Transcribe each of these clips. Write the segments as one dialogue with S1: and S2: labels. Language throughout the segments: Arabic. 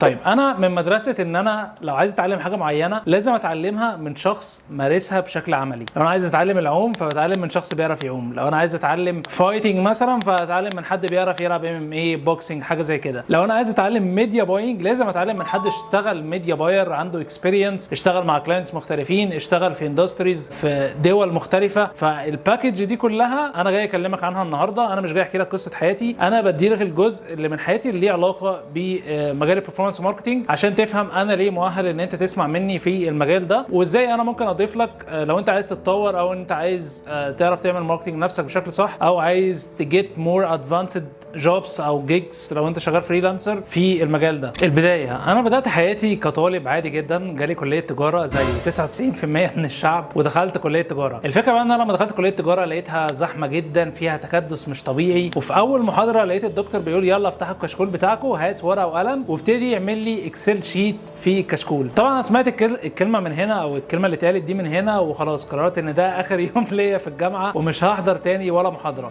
S1: طيب انا من مدرسه ان انا لو عايز اتعلم حاجه معينه لازم اتعلمها من شخص مارسها بشكل عملي. لو انا عايز اتعلم العوم فبتعلم من شخص بيعرف يعوم، لو انا عايز اتعلم فايتنج مثلا فاتعلم من حد بيعرف يلعب MMA بوكسنج حاجه زي كده. لو انا عايز اتعلم ميديا باينج لازم اتعلم من حد اشتغل ميديا باير، عنده اكسبيرينس، اشتغل مع كلاينتس مختلفين، اشتغل في اندستريز في دول مختلفه. فالباكج دي كلها انا جاي اكلمك عنها النهارده. انا مش جاي احكي لك قصه حياتي، انا بدي لك الجزء اللي من حياتي اللي ليه علاقه بمجال البرفورمانس ماركتنج عشان تفهم انا ليه مؤهل ان انت تسمع مني في المجال ده، وازاي انا ممكن اضيف لك لو انت عايز تتطور او انت عايز تعرف تعمل ماركتنج نفسك بشكل صح، او عايز تجيت مور ادفانسد جوبس او جيجز لو انت شغال فريلانسر في المجال ده. البدايه انا بدات حياتي كطالب عادي جدا، جالي كليه تجاره زي 99% من الشعب ودخلت كليه تجاره. الفكره بقى ان انا لما دخلت كليه تجاره لقيتها زحمه جدا، فيها تكدس مش طبيعي، وفي اول محاضره لقيت الدكتور بيقول يلا افتحوا الكشكول بتاعكم، هات ورقه وقلم وابتدي يعمل لي اكسل شيت في الكشكول. طبعا انا سمعت الكلمه من هنا او الكلمه اللي اتقالت دي من هنا وخلاص قررت ان ده اخر يوم ليا في الجامعه ومش هحضر تاني ولا محاضره.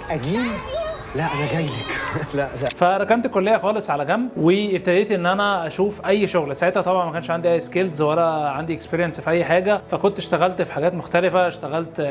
S2: اجين لا انا جاي لك لا
S1: فركنت الكليه خالص على جنب وابتديت ان انا اشوف اي شغل. ساعتها طبعا ما كانش عندي اي سكيلز ولا عندي اكسبيرينس في اي حاجه، فكنت اشتغلت في حاجات مختلفه. اشتغلت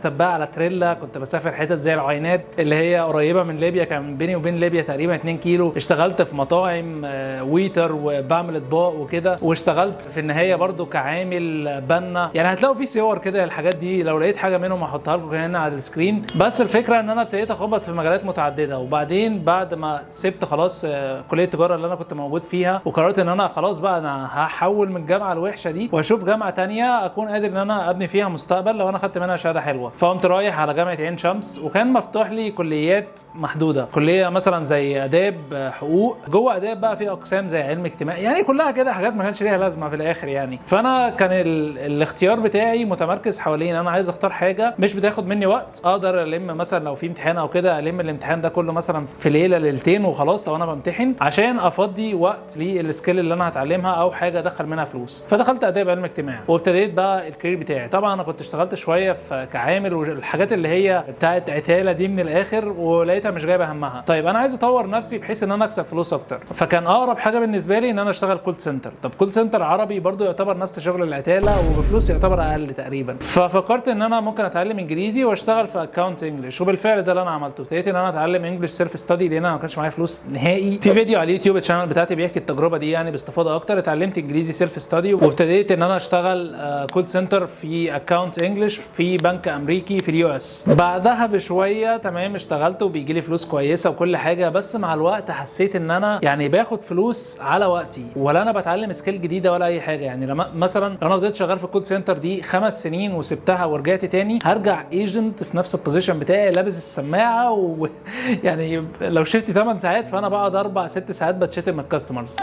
S1: تباع على تريلا، كنت بسافر حتت زي العينات اللي هي قريبه من ليبيا، كان بيني وبين ليبيا تقريبا 2 كيلو. اشتغلت في مطاعم ويتر وبعمل اطباق وكده، واشتغلت في النهايه برضو كعامل بنا. يعني هتلاقوا في صور كده الحاجات دي، لو لقيت حاجه منهم هحطها لكم هنا على السكرين. بس الفكره ان انا ابتديت اخبط في مجالات متعدده، وبعدين بعد ما سبت خلاص كليه التجاره اللي انا كنت موجود فيها وقررت ان انا خلاص بقى انا هحول من الجامعه الوحشه دي واشوف جامعه تانية اكون قادر ان انا ابني فيها مستقبل لو انا خدت منها شهاده حلوه. فقمت رايح على جامعه عين شمس، وكان مفتوح لي كليات محدوده، كليه مثلا زي اداب، حقوق. جوه اداب بقى في اقسام زي علم اجتماعي، يعني كلها كده حاجات ما كانش ليها لازمه في الاخر يعني. فانا كان الاختيار بتاعي متمركز حوالين انا عايز اختار حاجه مش بتاخد مني وقت، اقدر الم مثلا لو في امتحان او كده الم الامتحان ده كله مثلا في ليله ليلتين وخلاص لو انا بمتحن، عشان افضي وقت للسكيل اللي انا هتعلمها او حاجه ادخل منها فلوس. فدخلت اداب علم اجتماعي وابتديت بقى الكارير بتاعي. طبعا انا كنت اشتغلت شويه في كعامل والحاجات اللي هي بتاعت عتاله دي من الاخر، ولقيتها مش جايبه همها. طيب انا عايز اطور نفسي بحيث ان انا اكسب فلوس اكتر، فكان اقرب حاجه بالنسبه لي ان انا اشتغل كول سنتر. طب كول سنتر عربي برضو يعتبر نفس شغل العتاله وبفلوس يعتبر اقل تقريبا. ففكرت ان انا ممكن اتعلم انجليزي واشتغل في اكونت انجلش، وبالفعل ده اللي انا عملته. ابتديت ان انا اتعلم انجلش سيلف ستادي لان انا ما كانش معايا فلوس نهائي. في فيديو على اليوتيوب الشانل بتاعتي بيحكي التجربه دي يعني باستفاضه اكتر. اتعلمت انجليزي سيلف ستادي وابتديت ان انا اشتغل كول سنتر في اكونت انجلش في بنك امريكي في اليو اس. بعدها بشويه تمام اشتغلت وبيجي لي فلوس كويسه وكل حاجه، بس مع الوقت حسيت ان انا يعني باخد فلوس على وقتي ولا انا بتعلم سكيل جديده ولا اي حاجه. يعني لما مثلا لو انا فضلت شغال في الكول سنتر دي 5 سنين وسبتها ورجعت تاني هرجع ايجنت في نفس البوزيشن بتاعي لابس السماعه يعني لو شفتي 8 ساعات فانا بقعد 4 6 ساعات بتشتم من الكاستمرز.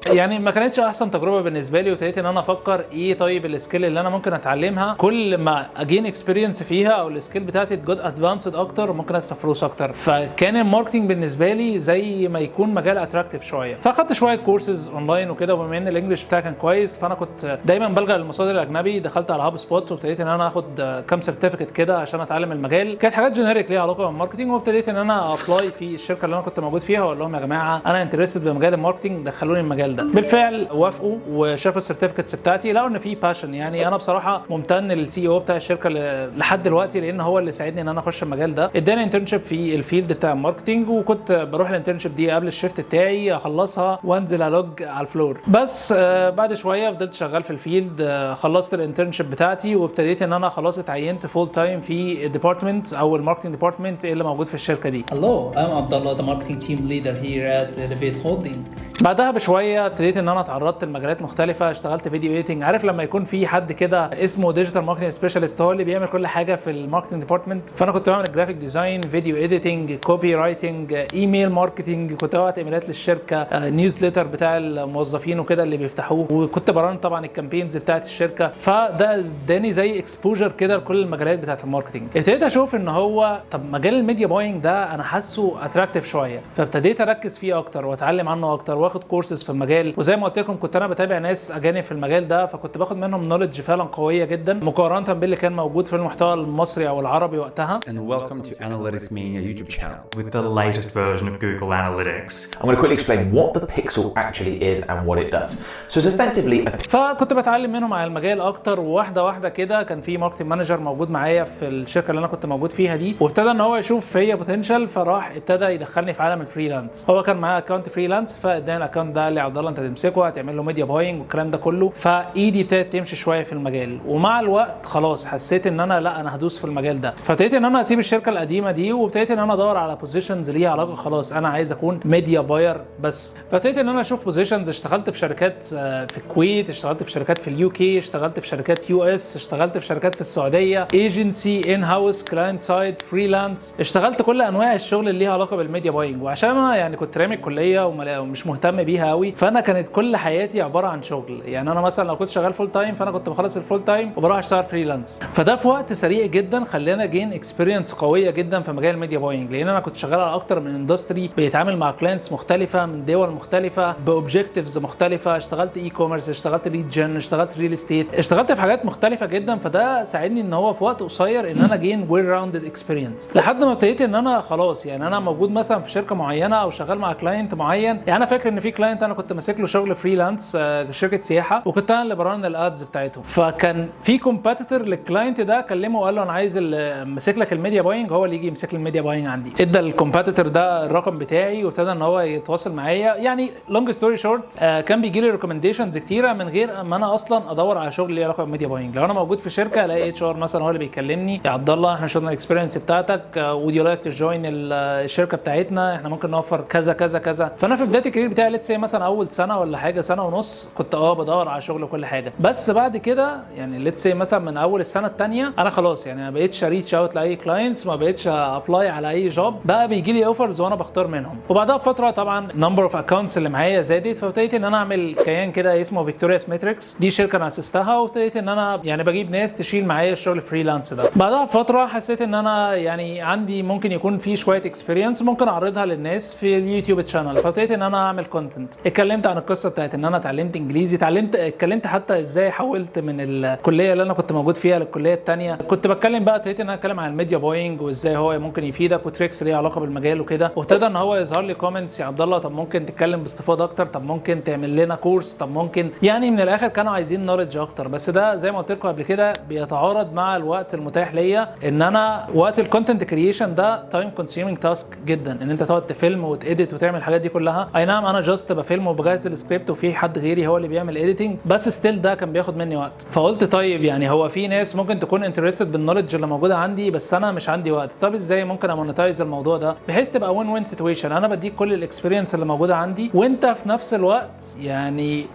S1: يعني ما كانتش احسن تجربه بالنسبه لي، وابتديت ان انا افكر ايه طيب السكيل اللي انا ممكن اتعلمها كل ما اجين اكسبيرينس فيها او السكيل بتاعتي تجود ادفانسد اكتر وممكن اكسب فلوس اكتر. فكان الماركتنج بالنسبه لي زي ما يكون مجال اتراكتيف شويه. فاخدت شويه كورسز اونلاين وكده، وبما ان الانجليش بتاعي كان كويس فانا كنت دايما بلجا للمصادر الاجنبي. دخلت على هاب سبوت وابتديت ان انا اخد كام سيرتيفيكت كده عشان اتعلم المجال. كانت حاجات جينيريك ليها علاقه بالماركتنج، وابتديت ان انا ابلاي في الشركه اللي انا كنت موجود فيها واقول لهم يا جماعه انا انترستد بمجال الماركتنج دخلوني المجال ده. بالفعل وافقوا وشافوا السيرتيفيكتس بتاعتي، لقوا ان في باشن. يعني انا بصراحه ممتن للسي او بتاع الشركه لحد دلوقتي لان هو اللي ساعدني ان انا اخش المجال ده. اداني انترنشيب في الفيلد بتاع الماركتنج، وكنت بروح الانترنشيب دي قبل الشيفت بتاعي اخلصها وانزل الوج على الفلور. بس بعد شويه فضلت شغال في الفيلد، خلصت الانترنشيب بتاعتي وابتديت ان انا خلاص اتعينت فول تايم في الديبارتمنت او الماركتنج ديبارتمنت اللي موجود في الشركه دي.
S3: Hello, I'm Abdullah, the marketing team leader here at Elevate Holding.
S1: بعدها بشويه ابتديت ان انا اتعرضت لمجالات مختلفه. اشتغلت فيديو ايديتنج، عارف لما يكون في حد كده اسمه ديجيتال ماركتنج سبيشالست هو اللي بيعمل كل حاجه في الماركتنج ديبارتمنت. فانا كنت بعمل جرافيك ديزاين، فيديو ايديتنج، كوبي رايتنج، ايميل ماركتنج، كنت ببعت ايميلات للشركه، نيوزليتر بتاع الموظفين وكده اللي بيفتحوه، وكنت بران طبعا الكامبينز بتاعت الشركه. فده اداني زي اكسبوجر كده لكل المجالات بتاعت الماركتنج. ابتديت اشوف ان هو طب مجال الميديا باينج ده انا حاسه اتراكتيف شويه، فابتديت اركز فيه اكتر واتعلم عنه اكتر واخد كورسز في المجال المجال، وزي ما قلت لكم كنت انا بتابع ناس اجانب في المجال ده، فكنت باخد منهم نوليدج فعلا قويه جدا مقارنه باللي كان موجود في المحتوى المصري او العربي وقتها.
S4: And welcome to Analytics Media YouTube channel
S5: with the latest version of Google Analytics.
S6: I'm going to quickly explain what the pixel actually is and what it does. So it's effectively a...
S1: فكنت بتعلم منهم على المجال اكتر، وواحده واحده كده كان في ماركتنج مانجر موجود معايا في الشركه اللي انا كنت موجود فيها دي، وابتدى ان هو يشوف فيا بوتنشال، فراح ابتدى يدخلني في عالم الفريلانس. هو كان معاه اكونت فريلانس، فاداني الاكونت ده لعبد الله انت تمسكه، هتعمل له ميديا باينج والكلام ده كله، فايدي ابتدت تمشي شويه في المجال. ومع الوقت خلاص حسيت ان انا لا انا هدوس في المجال ده، فابتديت ان انا اسيب الشركه القديمه دي، وابتديت ان انا ادور على بوزيشنز ليها علاقه، خلاص انا عايز اكون ميديا باير بس. فابتديت ان انا اشوف بوزيشنز، اشتغلت في شركات في الكويت، اشتغلت في شركات في اليو كي، اشتغلت في شركات يو اس، اشتغلت في شركات في السعوديه، ايجنسي، ان هاوس، كلاينت سايد، فريلانس، اشتغلت كل انواع الشغل اللي ليها علاقه بالميديا باينج. وعشان انا يعني كنت رامي الكليه ومش مهتم بيها قوي، فانا كانت كل حياتي عباره عن شغل. يعني انا مثلا لو كنت شغال فول تايم، فانا كنت بخلص الفول تايم وبروح اشتغل فريلانس، فده في وقت سريع جدا خلاني جين اكسبيرينس قويه جدا في مجال الميديا باينج، لان انا كنت شغال على اكتر من اندستري، بيتعامل مع كلاينتس مختلفه من دول مختلفه باوبجكتيفز مختلفه. اشتغلت اي كوميرس، اشتغلت ليد جن، اشتغلت ريل استيت، اشتغلت في حاجات مختلفه جدا. فده ساعدني ان هو في وقت قصير ان انا جين ويل راوندد اكسبيرينس، لحد ما ابتديت ان انا خلاص يعني انا موجود مثلا في شركه معينه او شغال مع كلاينت معين. يعني انا فاكر ان في كلاينت انا كنت ماسك له شغل فريلانس، شركه سياحه، وكنت انا اللي بران الادز بتاعتهم. فكان في كومبيتيتور للكلاينت ده كلمه وقال له انا عايز اللي ماسك لك الميديا باينج هو اللي يجي يمسك لي الميديا باينج عندي. ادى الكومبيتيتور ده الرقم بتاعي وابتدى ان هو يتواصل معايا. يعني لونج ستوري شورت، كان بيجي لي ريكومنديشنز كتيره من غير ما انا اصلا ادور على شغل ليه علاقه بالميديا باينج. لو انا موجود في شركه الاقي اتش ار مثلا هو اللي بيكلمني، يا عبد الله احنا شفنا الاكسبيرينس بتاعتك، وود يو لايك تو جوين الشركه بتاعتنا، احنا ممكن نوفر كذا كذا كذا. فانا في بدايه الكارير بتاعي ليتس سي مثلا اول سنه ولا حاجه، سنه ونص، كنت بدور على شغل وكل حاجه. بس بعد كده يعني ليتس سي مثلا من اول السنه الثانيه انا خلاص يعني ما بقيتش ريتش اوت لاي كلاينتس، ما بقيتش ابلاي على اي جوب، بقى بيجي لي اوفرز وانا بختار منهم. وبعدها بفتره طبعا نمبر اوف اكونتس اللي معايا زادت، فابتديت ان انا اعمل كيان كده اسمه فيكتورياس ماتريكس، دي شركه انا اسستها، وابتديت ان انا يعني بجيب ناس تشيل معايا الشغل فريلانس ده. بعدها بفتره حسيت ان انا يعني عندي ممكن يكون في شويه اكسبيرينس ممكن اعرضها للناس في اليوتيوب تشانل، فابتديت ان انا اعمل كونتنت. اتكلمت عن القصه بتاعت ان انا اتعلمت انجليزي، اتكلمت حتى ازاي حولت من الكليه اللي انا كنت موجود فيها للكليه الثانيه. كنت بتكلم بقى، ابتديت ان انا اتكلم عن الميديا باينج وازاي هو ممكن يفيدك وتريكس ليها علاقه بالمجال وكده. وابتدى ان هو يظهر لي كومنتس، يا عبد الله طب ممكن تتكلم باستفاضه اكتر، طب ممكن تعمل لنا كورس، طب ممكن، يعني من الاخر كانوا عايزين نوليدج اكتر. بس ده زي ما قلت لكم قبل كده بيتعارض مع الوقت المتاح ليا، ان انا وقت الكونتنت كرييشن ده تايم كونسيومينج تاسك جدا، ان انت تقعد تفيلم وتاديت وتعمل الحاجات دي كلها. اي نعم انا جاست بفيلم وبجهز السكريبت وفي حد غيري هو اللي بيعمل اديتنج، بس ستيل ده كان بياخد مني وقت. فقلت طيب يعني هو في ناس ممكن تكون انترستد بالنوليدج اللي موجوده عندي، بس انا مش عندي وقت. طب ازاي ممكن امونيتايز الموضوع ده بحيث تبقى وين وين سيتويشن؟ انا بديك كل الاكسبيرينس اللي موجوده عندي، وانت في نفس الوقت يعني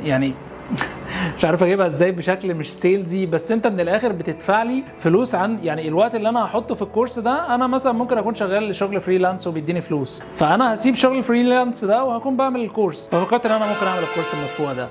S1: يعني مش عارف اجيبها ازاي بشكل مش سيلزي، بس انت من الاخر بتدفع لي فلوس عن يعني الوقت اللي انا هحطه في الكورس ده. انا مثلا ممكن اكون شغال لشغل فريلانس وبيديني فلوس، فانا هسيب شغل الفريلانس ده وهكون بعمل الكورس. ففكرت ان انا ممكن اعمل الكورس المدفوع ده.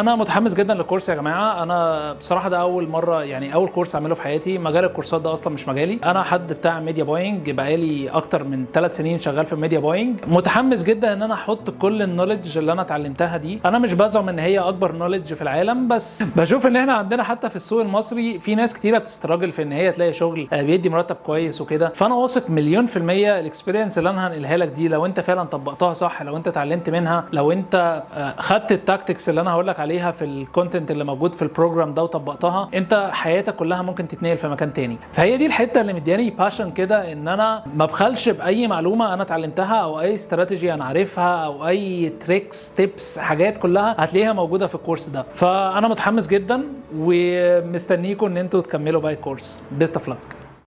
S1: انا متحمس جدا للكورس يا جماعه. انا بصراحه ده اول مره يعني اول كورس اعمله في حياتي. مجال الكورسات ده اصلا مش مجالي، انا حد بتاع ميديا باينج بقالي اكتر من 3 سنين شغال في الميديا باينج. متحمس جدا ان انا احط كل النوليدج اللي انا اتعلمتها دي. انا مش بزعم ان هي اكبر نوليدج في العالم، بس بشوف ان احنا عندنا حتى في السوق المصري في ناس كتيره بتستراجل في ان هي تلاقي شغل بيدي مرتب كويس وكده. فانا واثق مليون في المية الاكسبيرينس اللي انا هنقلها لك دي لو انت فعلا طبقتها صح، لو انت اتعلمت منها، لو انت خدت التاكتكس اللي انا هقول لك عليها في الكونتنت اللي موجود في البروجرام ده وطبقتها، انت حياتك كلها ممكن تتنقل في مكان تاني. فهي دي الحته اللي مدياني باشن كده، ان انا ما بخلش باي معلومه انا اتعلمتها او اي استراتيجي انا عارفها او اي تريكس تيبس، حاجات كلها هتلاقيها موجوده في الكورس ده. فانا متحمس جدا ومستنيكم ان انتوا تكملوا باقي الكورس. بيست اوف لك.